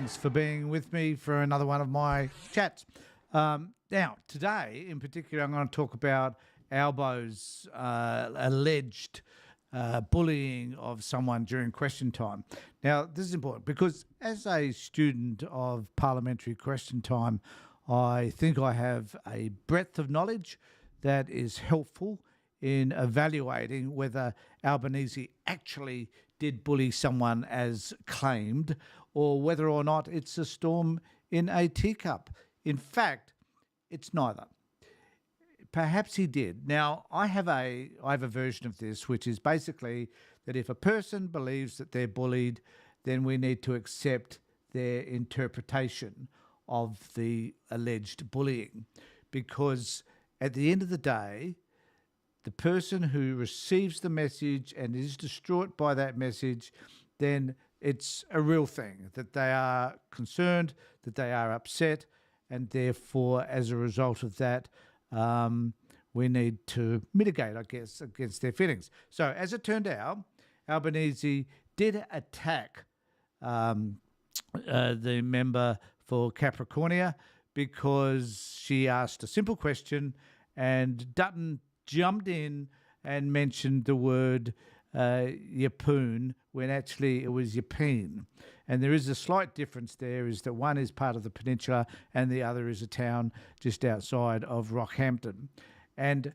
Thanks for being with me for another one of my chats. Now, today in particular, I'm going to talk about Albo's alleged bullying of someone during question time. Now, this is important because as a student of parliamentary question time, I think I have a breadth of knowledge that is helpful in evaluating whether Albanese actually did bully someone as claimed, or whether or not it's a storm in a teacup. In fact, it's neither. Perhaps he did. Now, I have a version of this, which is basically that if a person believes that they're bullied, then we need to accept their interpretation of the alleged bullying. Because at the end of the day, the person who receives the message and is distraught by that message, then it's a real thing, that they are concerned, that they are upset, and therefore, as a result of that, we need to mitigate, I guess, against their feelings. So, as it turned out, Albanese did attack the member for Capricornia because she asked a simple question, and Dutton jumped in and mentioned the word Yapoon when actually it was Yapeen. And there is a slight difference there, is that one is part of the peninsula and the other is a town just outside of Rockhampton. And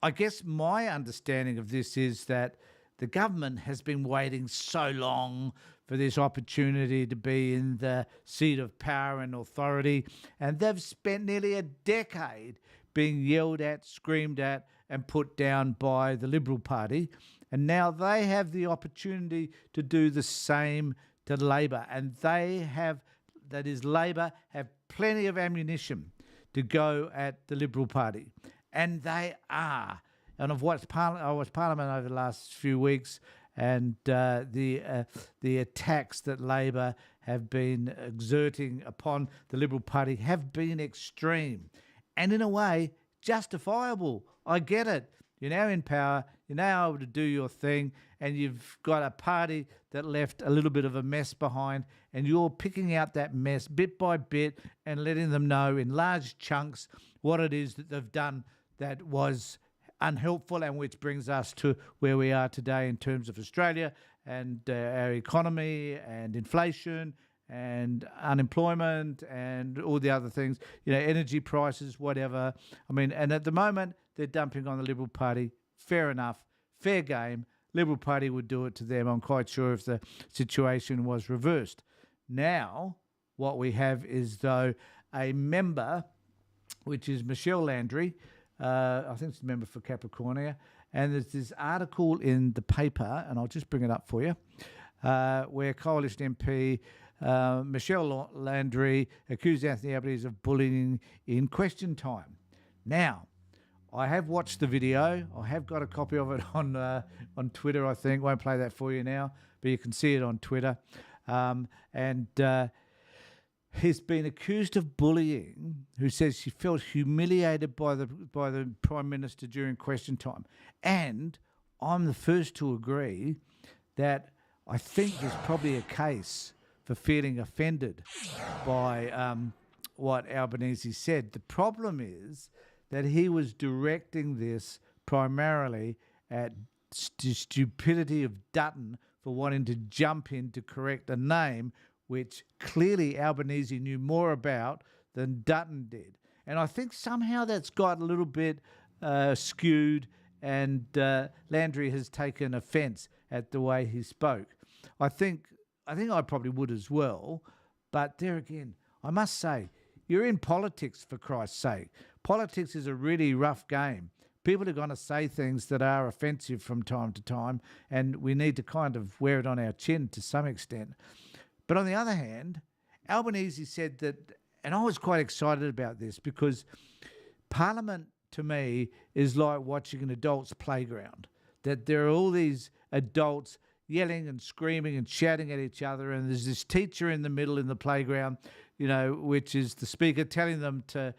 I guess my understanding of this is that the government has been waiting so long for this opportunity to be in the seat of power and authority, and they've spent nearly a decade being yelled at, screamed at, and put down by the Liberal Party. And now they have the opportunity to do the same to Labor. And they have, that is Labor, have plenty of ammunition to go at the Liberal Party. And they are. And I watched Parliament over the last few weeks, and the attacks that Labor have been exerting upon the Liberal Party have been extreme. And in a way, justifiable. I get it. You're now in power, you're now able to do your thing, and you've got a party that left a little bit of a mess behind, and you're picking out that mess bit by bit and letting them know in large chunks what it is that they've done that was unhelpful, and which brings us to where we are today in terms of Australia and our economy and inflation and unemployment and all the other things, energy prices, whatever. I mean, and at the moment, they're dumping on the Liberal Party. Fair enough, fair game. Liberal Party would do it to them, I'm quite sure, if the situation was reversed. Now, what we have is, though, a member, which is Michelle Landry, I think it's a member for Capricornia, and there's this article in the paper, and I'll just bring it up for you, where Coalition MP Michelle Landry accused Anthony Albanese of bullying in question time. Now, I have watched the video. I have got a copy of it on Twitter, I think. Won't play that for you now, but you can see it on Twitter. He's been accused of bullying, who says she felt humiliated by the Prime Minister during question time. And I'm the first to agree that I think there's probably a case for feeling offended by what Albanese said. The problem is that he was directing this primarily at stupidity of Dutton for wanting to jump in to correct a name which clearly Albanese knew more about than Dutton did. And I think somehow that's got a little bit skewed, and Landry has taken offence at the way he spoke. I think I probably would as well, but there again, I must say, you're in politics, for Christ's sake. Politics is a really rough game. People are going to say things that are offensive from time to time, and we need to kind of wear it on our chin to some extent. But on the other hand, Albanese said that, and I was quite excited about this, because Parliament, to me, is like watching an adult's playground, that there are all these adults yelling and screaming and shouting at each other, and there's this teacher in the middle in the playground, which is the speaker telling them to,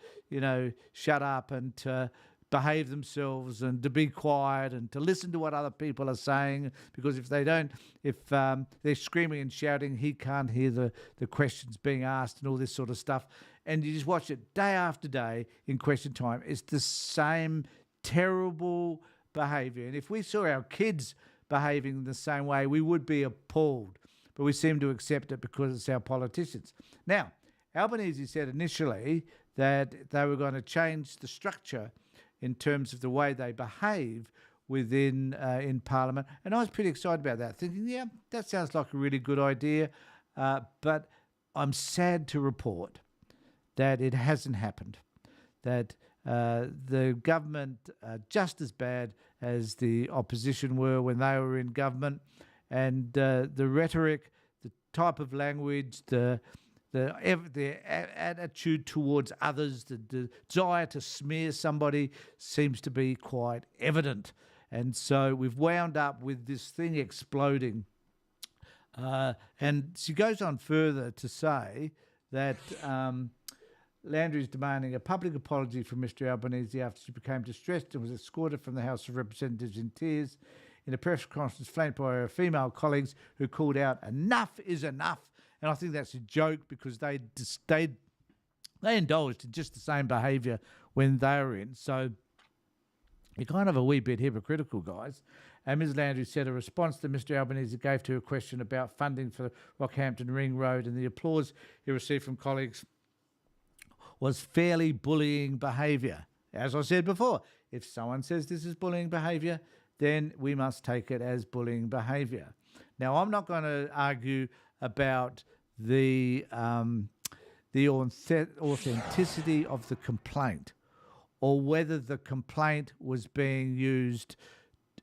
shut up and to behave themselves and to be quiet and to listen to what other people are saying, because if they don't, if they're screaming and shouting, he can't hear the questions being asked and all this sort of stuff. And you just watch it day after day in question time. It's the same terrible behaviour. And if we saw our kids behaving the same way, we would be appalled. But we seem to accept it because it's our politicians. Now, Albanese said initially that they were going to change the structure in terms of the way they behave within in Parliament. And I was pretty excited about that, thinking, yeah, that sounds like a really good idea. But I'm sad to report that it hasn't happened, that the government are just as bad as the opposition were when they were in government, and the rhetoric, the type of language, the attitude towards others, the desire to smear somebody seems to be quite evident. And so we've wound up with this thing exploding. And she goes on further to say that Landry is demanding a public apology from Mr Albanese after she became distressed and was escorted from the House of Representatives in tears in a press conference flanked by her female colleagues who called out, "Enough is enough." And I think that's a joke, because they indulged in just the same behaviour when they were in. So you're kind of a wee bit hypocritical, guys. And Ms Landry said a response that Mr Albanese gave to a question about funding for Rockhampton Ring Road and the applause he received from colleagues was fairly bullying behaviour. As I said before, if someone says this is bullying behaviour, then we must take it as bullying behaviour. Now, I'm not going to argue about the authenticity of the complaint, or whether the complaint was being used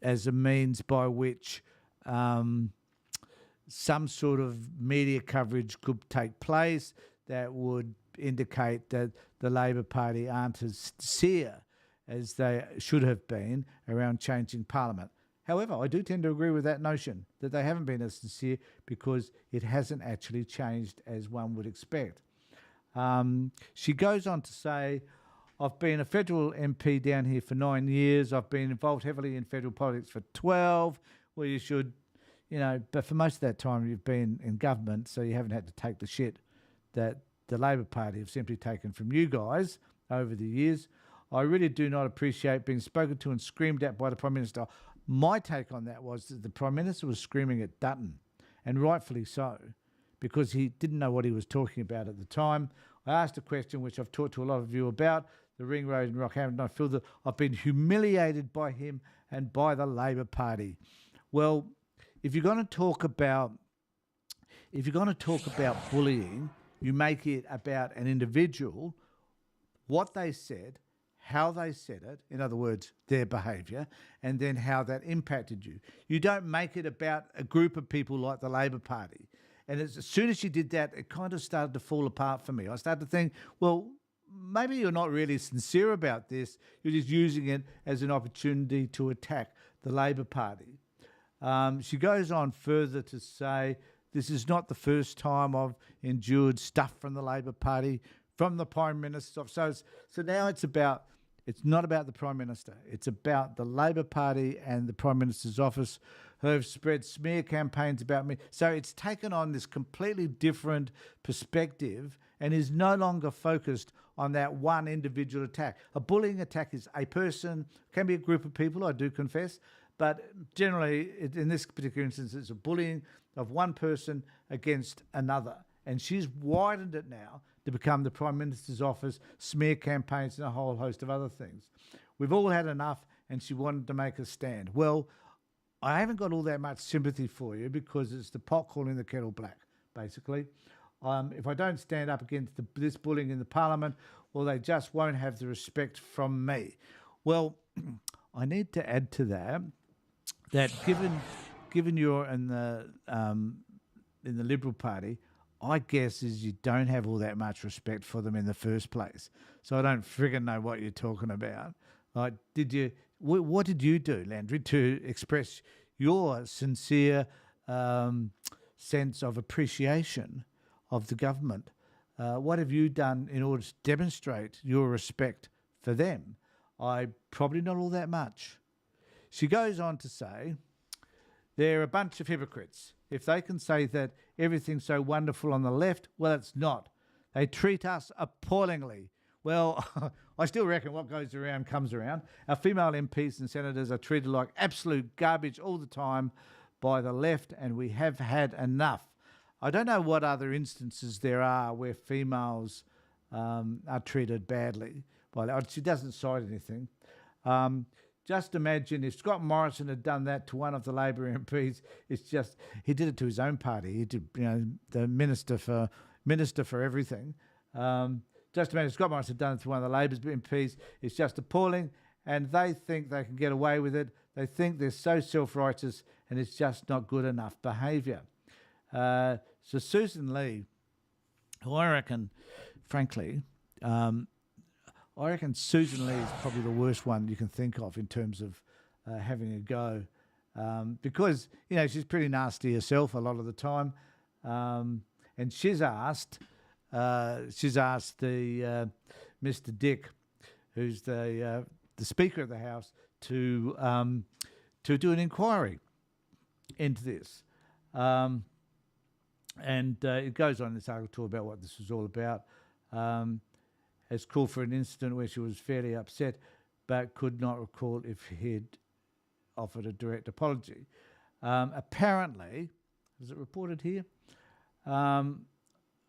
as a means by which some sort of media coverage could take place that would indicate that the Labor Party aren't as sincere as they should have been around changing Parliament. However, I do tend to agree with that notion, that they haven't been as sincere because it hasn't actually changed as one would expect. She goes on to say, I've been a federal MP down here for 9 years. I've been involved heavily in federal politics for 12. Well, you should, but for most of that time you've been in government, so you haven't had to take the shit that the Labor Party have simply taken from you guys over the years. I really do not appreciate being spoken to and screamed at by the Prime Minister. My take on that was that the Prime Minister was screaming at Dutton, and rightfully so, because he didn't know what he was talking about at the time. I asked a question which I've talked to a lot of you about, the Ring Road in Rockhampton. I feel that I've been humiliated by him and by the Labor Party. Well, if you're going to talk about bullying, you make it about an individual, what they said, how they said it, in other words, their behaviour, and then how that impacted you. You don't make it about a group of people like the Labor Party. And as soon as you did that, it kind of started to fall apart for me. I started to think, well, maybe you're not really sincere about this. You're just using it as an opportunity to attack the Labor Party. She goes on further to say, this is not the first time I've endured stuff from the Labor Party, from the Prime Minister. So now it's not about the Prime Minister. It's about the Labor Party and the Prime Minister's office who have spread smear campaigns about me. So it's taken on this completely different perspective and is no longer focused on that one individual attack. A bullying attack is a person, can be a group of people, I do confess, but generally, in this particular instance, it's a bullying of one person against another. And she's widened it now to become the Prime Minister's office, smear campaigns and a whole host of other things. We've all had enough, and she wanted to make a stand. Well, I haven't got all that much sympathy for you, because it's the pot calling the kettle black, basically. If I don't stand up against this bullying in the Parliament, well, they just won't have the respect from me. Well, I need to add to that given you're in the Liberal Party, I guess is you don't have all that much respect for them in the first place. So I don't friggin' know what you're talking about. Like, what did you do, Landry, to express your sincere sense of appreciation of the government? What have you done in order to demonstrate your respect for them? Probably not all that much. She goes on to say, they're a bunch of hypocrites. If they can say that everything's so wonderful on the left, well, it's not. They treat us appallingly. Well, I still reckon what goes around comes around. Our female MPs and senators are treated like absolute garbage all the time by the left, and we have had enough. I don't know what other instances there are where females are treated badly. Well, she doesn't cite anything. Just imagine if Scott Morrison had done that to one of the Labor MPs. It's just he did it to his own party. He did, the minister for everything. Just imagine if Scott Morrison had done it to one of the Labor MPs. It's just appalling, and they think they can get away with it. They think they're so self-righteous, and it's just not good enough behaviour. So Susan Lee, who I reckon, frankly, I reckon Susan Lee is probably the worst one you can think of in terms of having a go, because she's pretty nasty herself a lot of the time, and she's asked the Mr. Dick, who's the Speaker of the House, to do an inquiry into this, and it goes on in this article about what this was all about. Has called for an incident where she was fairly upset, but could not recall if he'd offered a direct apology. Apparently, is it reported here?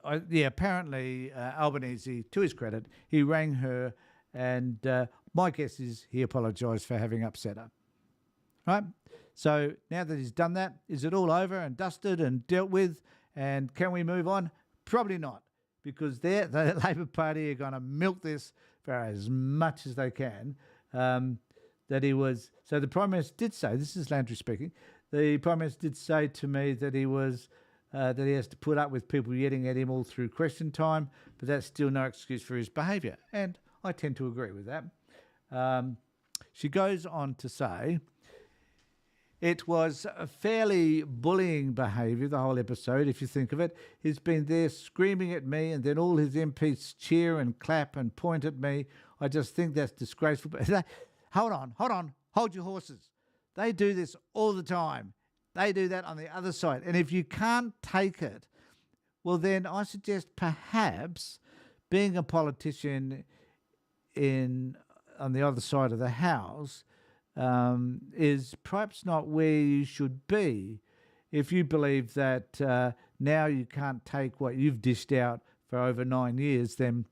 Apparently Albanese, to his credit, he rang her, and my guess is he apologised for having upset her. Right? So now that he's done that, is it all over and dusted and dealt with, and can we move on? Probably not. Because the Labor Party are going to milk this for as much as they can. That he was. So the Prime Minister did say, this is Landry speaking, the Prime Minister did say to me that he was that he has to put up with people yelling at him all through question time, but that's still no excuse for his behaviour. And I tend to agree with that. She goes on to say, it was a fairly bullying behaviour, the whole episode, if you think of it. He's been there screaming at me, and then all his MPs cheer and clap and point at me. I just think that's disgraceful. Hold on, hold your horses. They do this all the time. They do that on the other side. And if you can't take it, well, then I suggest perhaps being a politician on the other side of the house is perhaps not where you should be. If you believe that now you can't take what you've dished out for over 9 years, then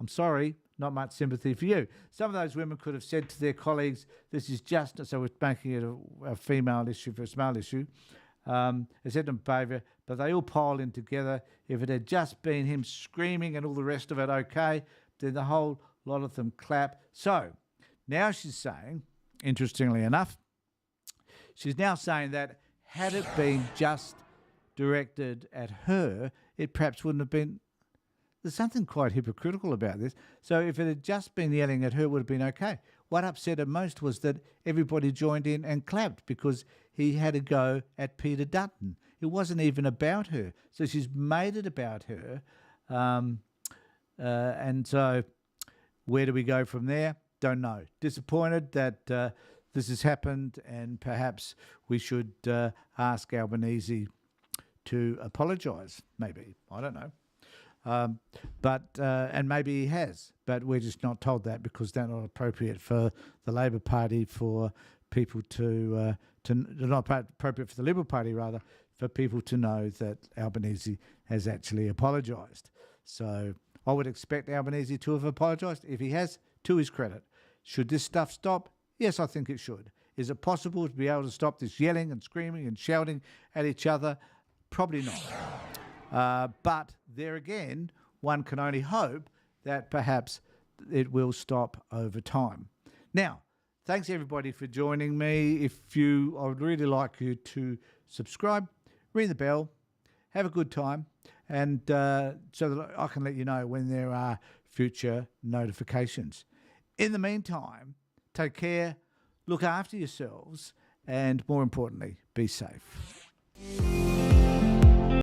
I'm sorry, not much sympathy for you. Some of those women could have said to their colleagues, this is just, so we're making it a female issue for a male issue, they said to behaviour, but they all pile in together. If it had just been him screaming and all the rest of it okay, then the whole lot of them clap. So now she's saying, interestingly enough, she's now saying that had it been just directed at her, it perhaps wouldn't have been. There's something quite hypocritical about this. So if it had just been yelling at her, it would have been okay. What upset her most was that everybody joined in and clapped because he had a go at Peter Dutton. It wasn't even about her. So she's made it about her. And so where do we go from there? Don't know. Disappointed that this has happened, and perhaps we should ask Albanese to apologise, maybe. I don't know. And maybe he has, but we're just not told that because they're not appropriate for the Labor Party, for people to not appropriate for the Liberal Party, rather, for people to know that Albanese has actually apologised. So I would expect Albanese to have apologised. If he has, to his credit. Should this stuff stop? Yes, I think it should. Is it possible to be able to stop this yelling and screaming and shouting at each other? Probably not. But there again, one can only hope that perhaps it will stop over time. Now, thanks everybody for joining me. I would really like you to subscribe, ring the bell, have a good time, and so that I can let you know when there are future notifications. In the meantime, take care, look after yourselves, and more importantly, be safe.